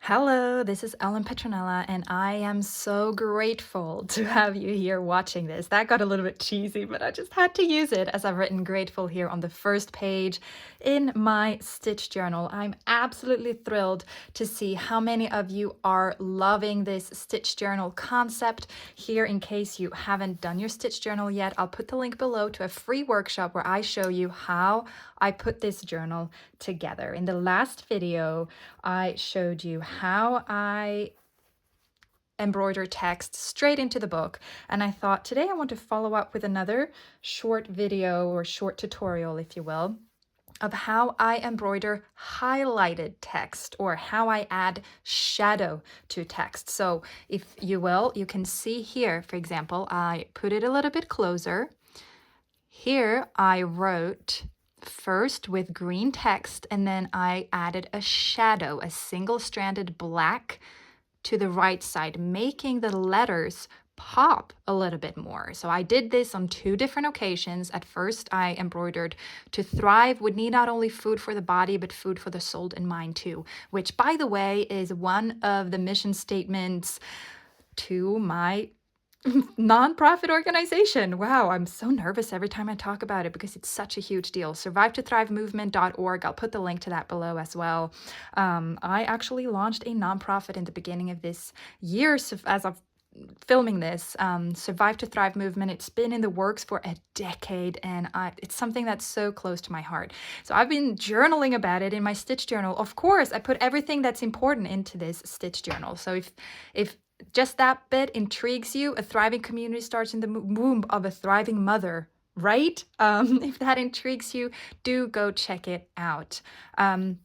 Hello, this is Ellen Petronella, and I am so grateful to have you here watching this. That got a little bit cheesy, but I just had to use it as I've written grateful here on the first page in my stitch journal. I'm absolutely thrilled to see how many of you are loving this stitch journal concept. Here, in case you haven't done your stitch journal yet, I'll put the link below to a free workshop where I show you how I put this journal together. In the last video, I showed you how I embroider text straight into the book, and I thought today I want to follow up with another short video or short tutorial, if you will, of how I embroider highlighted text or how I add shadow to text. So if you will, you can see here, for example, I put it a little bit closer. Here I wrote first with green text, and then I added a shadow, a single-stranded black to the right side, making the letters pop a little bit more. So I did this on two different occasions. At first, I embroidered "To thrive would need not only food for the body, but food for the soul and mind too," which, by the way, is one of the mission statements to my nonprofit organization. Wow, I'm so nervous every time I talk about it because it's such a huge deal. survivetothrivement.org. I'll put the link to that below as well. I actually launched a nonprofit in the beginning of this year, so as of filming this, Survive to Thrive movement. It's been in the works for a decade, and it's something that's so close to my heart. So I've been journaling about it in my stitch journal. Of course, I put everything that's important into this stitch journal. So if just that bit intrigues you, a thriving community starts in the womb of a thriving mother, right? If that intrigues you, do go check it out. I'm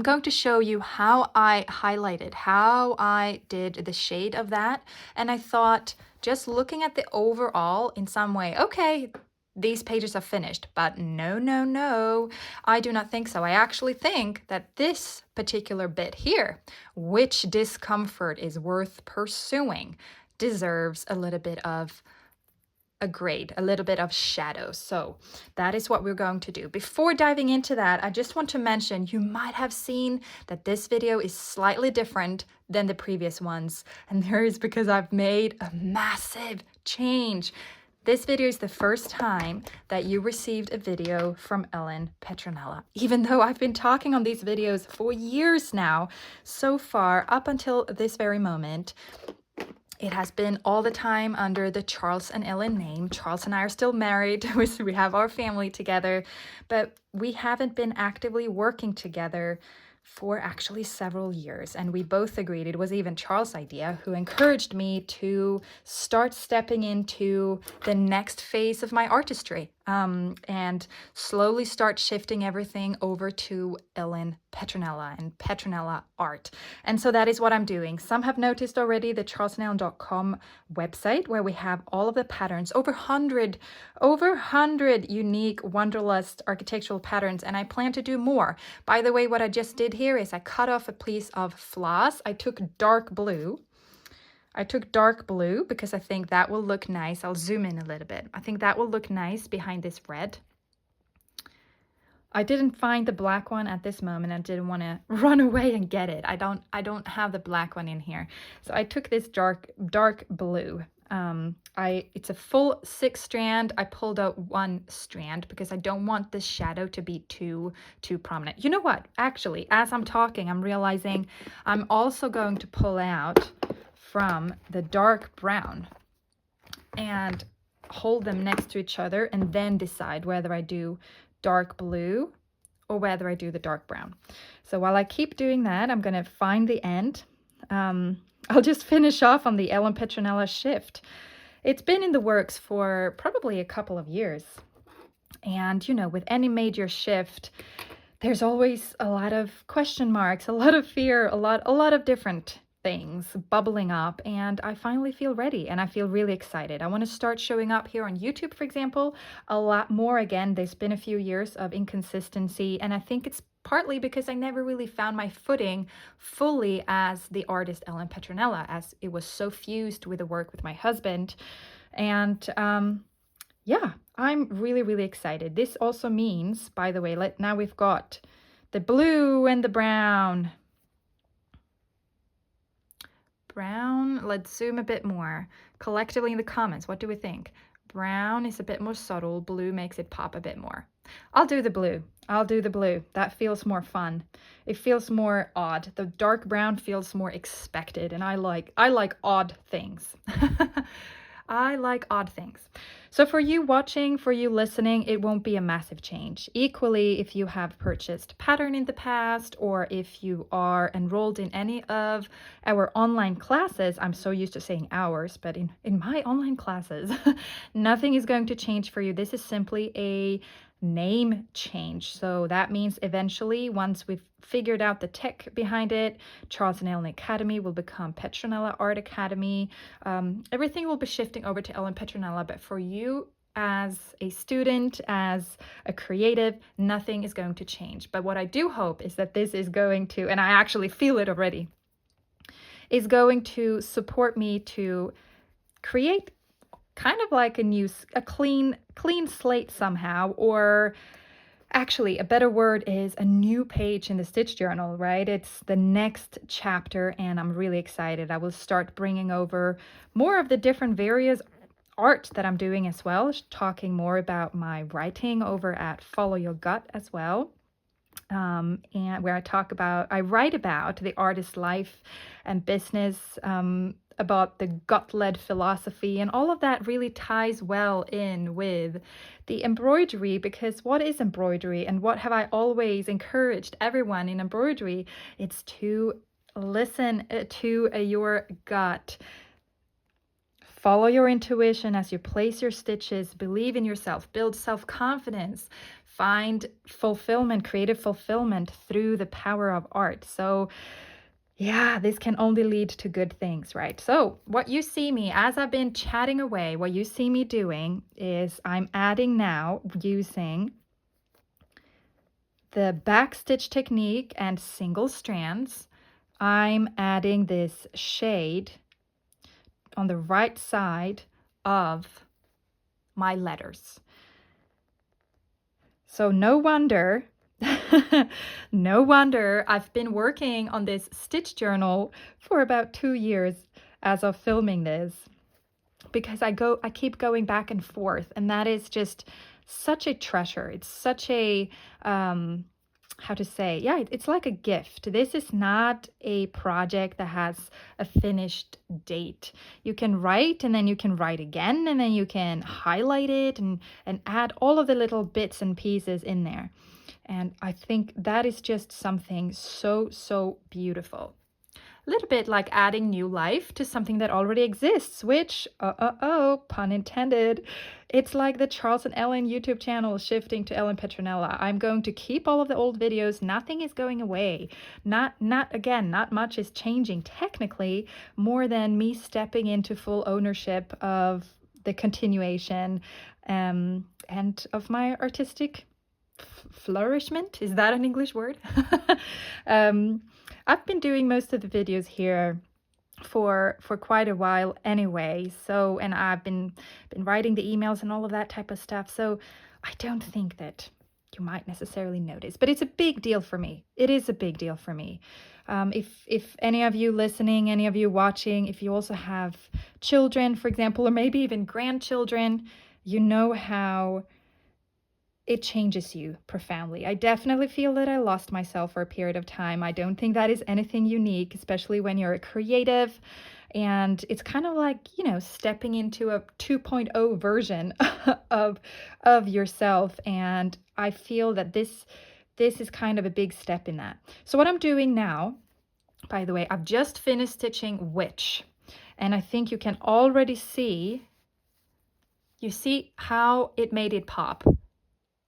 going to show you how I highlighted, how I did the shade of that. And I thought, just looking at the overall in some way, okay, these pages are finished, but no, I do not think so. I actually think that this particular bit here, which discomfort is worth pursuing, deserves a little bit of a grade, a little bit of shadow. So that is what we're going to do. Before diving into that, I just want to mention you might have seen that this video is slightly different than the previous ones, and there is because I've made a massive change. This video is the first time that you received a video from Ellen Petronella, even though I've been talking on these videos for years now. So far, up until this very moment, it has been all the time under the Charles and Ellen name. Charles and I are still married. We have our family together, but we haven't been actively working together for actually several years. And we both agreed, it was even Charles' idea, who encouraged me to start stepping into the next phase of my artistry, and slowly start shifting everything over to Ellen Petronella and Petronella art. And so that is what I'm doing. Some have noticed already the charlesandellen.com website, where we have all of the patterns, over 100 unique Wanderlust architectural patterns, and I plan to do more. By the way, what I just did here is I cut off a piece of floss. I took dark blue because I think that will look nice. I'll zoom in a little bit. I think that will look nice behind this red. I didn't find the black one at this moment. I didn't want to run away and get it. I don't have the black one in here. So I took this dark blue. It's a full 6 strand. I pulled out 1 strand because I don't want the shadow to be too prominent. You know what? Actually, as I'm talking, I'm realizing I'm also going to pull out from the dark brown and hold them next to each other, and then decide whether I do dark blue or whether I do the dark brown. So while I keep doing that, I'm going to find the end. I'll just finish off on the Ellen Petronella shift. It's been in the works for probably a couple of years. And, you know, with any major shift, there's always a lot of question marks, a lot of fear, a lot of different things bubbling up, and I finally feel ready, and I feel really excited. I want to start showing up here on YouTube, for example, a lot more again. There's been a few years of inconsistency, and I think it's partly because I never really found my footing fully as the artist Ellen Petronella, as it was so fused with the work with my husband. And yeah, I'm really excited. This also means, by the way, now we've got the blue and the brown. Brown, let's zoom a bit more. Collectively in the comments, what do we think? Brown is a bit more subtle. Blue makes it pop a bit more. I'll do the blue. I'll do the blue. That feels more fun. It feels more odd. The dark brown feels more expected, and I like odd things. I like odd things. So for you watching, for you listening, it won't be a massive change. Equally, if you have purchased pattern in the past, or if you are enrolled in any of our online classes, I'm so used to saying ours, but in my online classes, nothing is going to change for you. This is simply a name change. So that means eventually, once we've figured out the tech behind it, Charles and Ellen Academy will become Petronella Art Academy. Everything will be shifting over to Ellen Petronella, but for you as a student, as a creative, nothing is going to change. But what I do hope is that this is going to, and I actually feel it already, is going to support me to create kind of like a clean slate somehow, or actually a better word is a new page in the Stitch Journal, right? It's the next chapter, and I'm really excited. I will start bringing over more of the different various art that I'm doing as well, talking more about my writing over at Follow Your Gut as well. And where I write about the artist's life and business, about the gut-led philosophy, and all of that really ties well in with the embroidery, because what is embroidery and what have I always encouraged everyone in embroidery? It's to listen to your gut. Follow your intuition as you place your stitches, believe in yourself, build self-confidence, find fulfillment, creative fulfillment through the power of art. So yeah, this can only lead to good things, right? So what you see me, as I've been chatting away, what you see me doing is I'm adding now, using the backstitch technique and single strands, I'm adding this shade on the right side of my letters. So no wonder no wonder I've been working on this Stitch Journal for about 2 years as of filming this, because I keep going back and forth, and that is just such a treasure. It's such a how to say, yeah, it's like a gift. This is not a project that has a finished date. You can write, and then you can write again, and then you can highlight it and add all of the little bits and pieces in there. And I think that is just something so, so beautiful. A little bit like adding new life to something that already exists, which, pun intended, it's like the Charles and Ellen YouTube channel shifting to Ellen Petronella. I'm going to keep all of the old videos. Nothing is going away. Not much is changing technically, more than me stepping into full ownership of the continuation and of my artistic flourishment. Is that an English word? I've been doing most of the videos here for quite a while anyway, so, and I've been writing the emails and all of that type of stuff, so I don't think that you might necessarily notice, but it's a big deal for me. It is a big deal for me. If any of you listening, any of you watching, if you also have children, for example, or maybe even grandchildren, you know how it changes you profoundly. I definitely feel that I lost myself for a period of time. I don't think that is anything unique, especially when you're a creative. And it's kind of like, you know, stepping into a 2.0 version of yourself. And I feel that this is kind of a big step in that. So what I'm doing now, by the way, I've just finished stitching Witch. And I think you can already see, you see how it made it pop.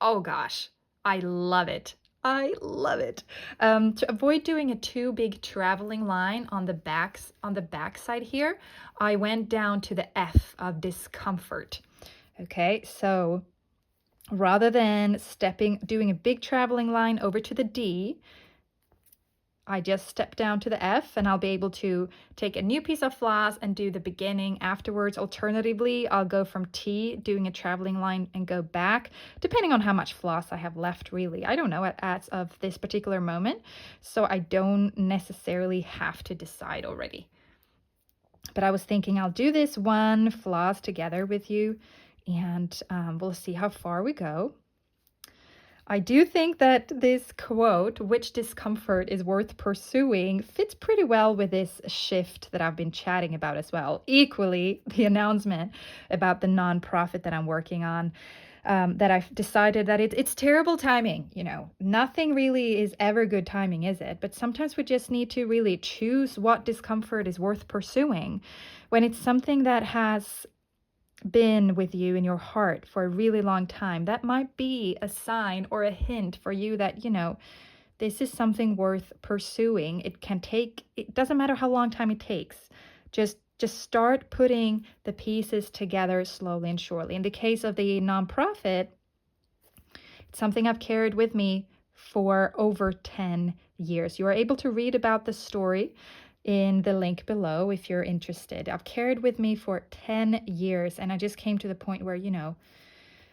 Oh gosh, I love it. I love it. To avoid doing a too big traveling line on the back side here, I went down to the F of discomfort. Okay, so rather than doing a big traveling line over to the D, I just step down to the F, and I'll be able to take a new piece of floss and do the beginning afterwards. Alternatively, I'll go from T, doing a traveling line, and go back, depending on how much floss I have left, really. I don't know as of this particular moment, so I don't necessarily have to decide already. But I was thinking I'll do this one floss together with you, and we'll see how far we go. I do think that this quote, which discomfort is worth pursuing, fits pretty well with this shift that I've been chatting about as well. Equally, the announcement about the nonprofit that I'm working on, that I've decided that it's terrible timing. You know, nothing really is ever good timing, is it? But sometimes we just need to really choose what discomfort is worth pursuing when it's something that has been with you in your heart for a really long time. That might be a sign or a hint for you that, this is something worth pursuing. It doesn't matter how long time it takes. Just start putting the pieces together slowly and surely. In the case of the nonprofit, it's something I've carried with me for over 10 years. You are able to read about the story in the link below if you're interested. I've carried with me for 10 years, and I just came to the point where,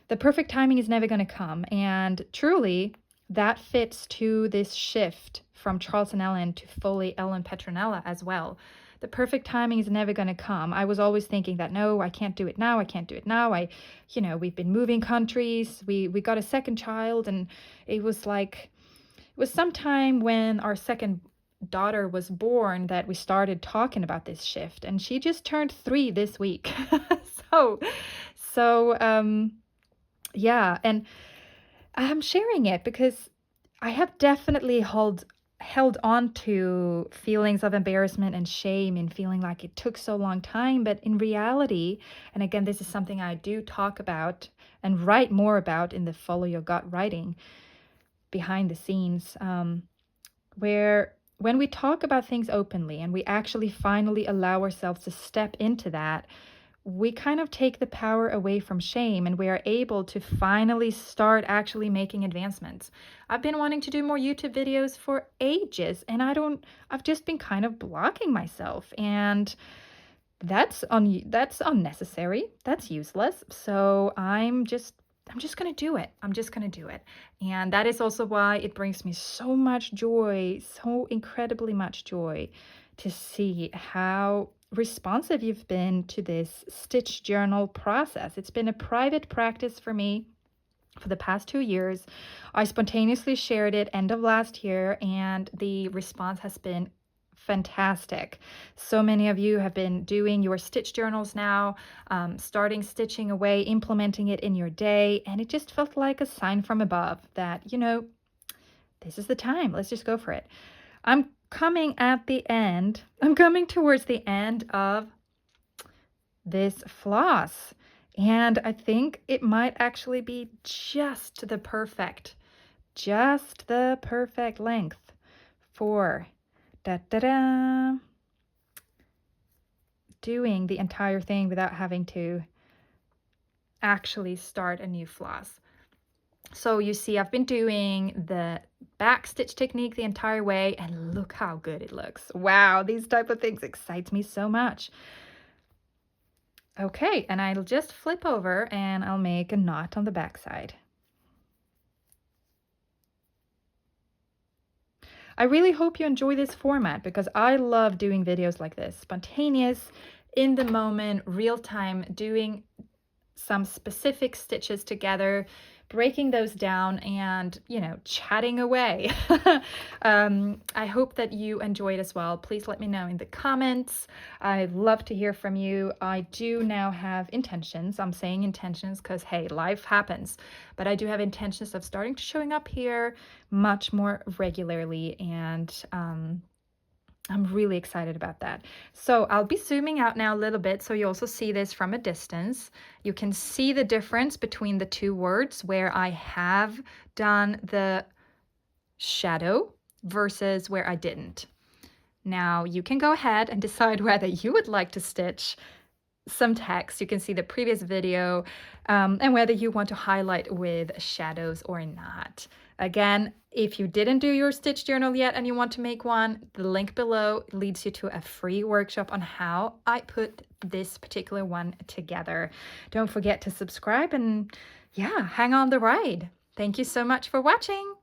the perfect timing is never going to come. And truly, that fits to this shift from Charles and Ellen to fully Ellen Petronella as well. The perfect timing is never going to come. I was always thinking that, no, I can't do it now. I can't do it now. We've been moving countries. We got a second child, and it was sometime when our second daughter was born that we started talking about this shift, and she just turned 3 this week. Yeah, and I'm sharing it because I have definitely held on to feelings of embarrassment and shame and feeling like it took so long time. But in reality, and again, this is something I do talk about and write more about in the Follow Your Gut writing behind the scenes, where when we talk about things openly and we actually finally allow ourselves to step into that, we kind of take the power away from shame, and we are able to finally start actually making advancements. I've been wanting to do more YouTube videos for ages, and I've just been kind of blocking myself, and that's unnecessary. That's useless. So I'm just going to do it. I'm just going to do it. And that is also why it brings me so much joy, so incredibly much joy to see how responsive you've been to this stitch journal process. It's been a private practice for me for the past 2 years. I spontaneously shared it end of last year, and the response has been fantastic. So many of you have been doing your stitch journals now, starting stitching away, implementing it in your day, and it just felt like a sign from above that, this is the time. Let's just go for it. I'm coming towards the end of this floss, and I think it might actually be just the perfect length for doing the entire thing without having to actually start a new floss. So you see, I've been doing the back stitch technique the entire way, and look how good it looks. Wow, these type of things excite me so much. Okay, and I'll just flip over and I'll make a knot on the back side. I really hope you enjoy this format because I love doing videos like this, spontaneous, in the moment, real time, doing some specific stitches together, breaking those down and, chatting away. I hope that you enjoyed as well. Please let me know in the comments. I'd love to hear from you. I do now have intentions. I'm saying intentions because, hey, life happens. But I do have intentions of starting to showing up here much more regularly, and I'm really excited about that. So I'll be zooming out now a little bit so you also see this from a distance. You can see the difference between the two words where I have done the shadow versus where I didn't. Now you can go ahead and decide whether you would like to stitch some text. You can see the previous video, and whether you want to highlight with shadows or not. Again, if you didn't do your stitch journal yet and you want to make one, the link below leads you to a free workshop on how I put this particular one together. Don't forget to subscribe and hang on the ride. Thank you so much for watching.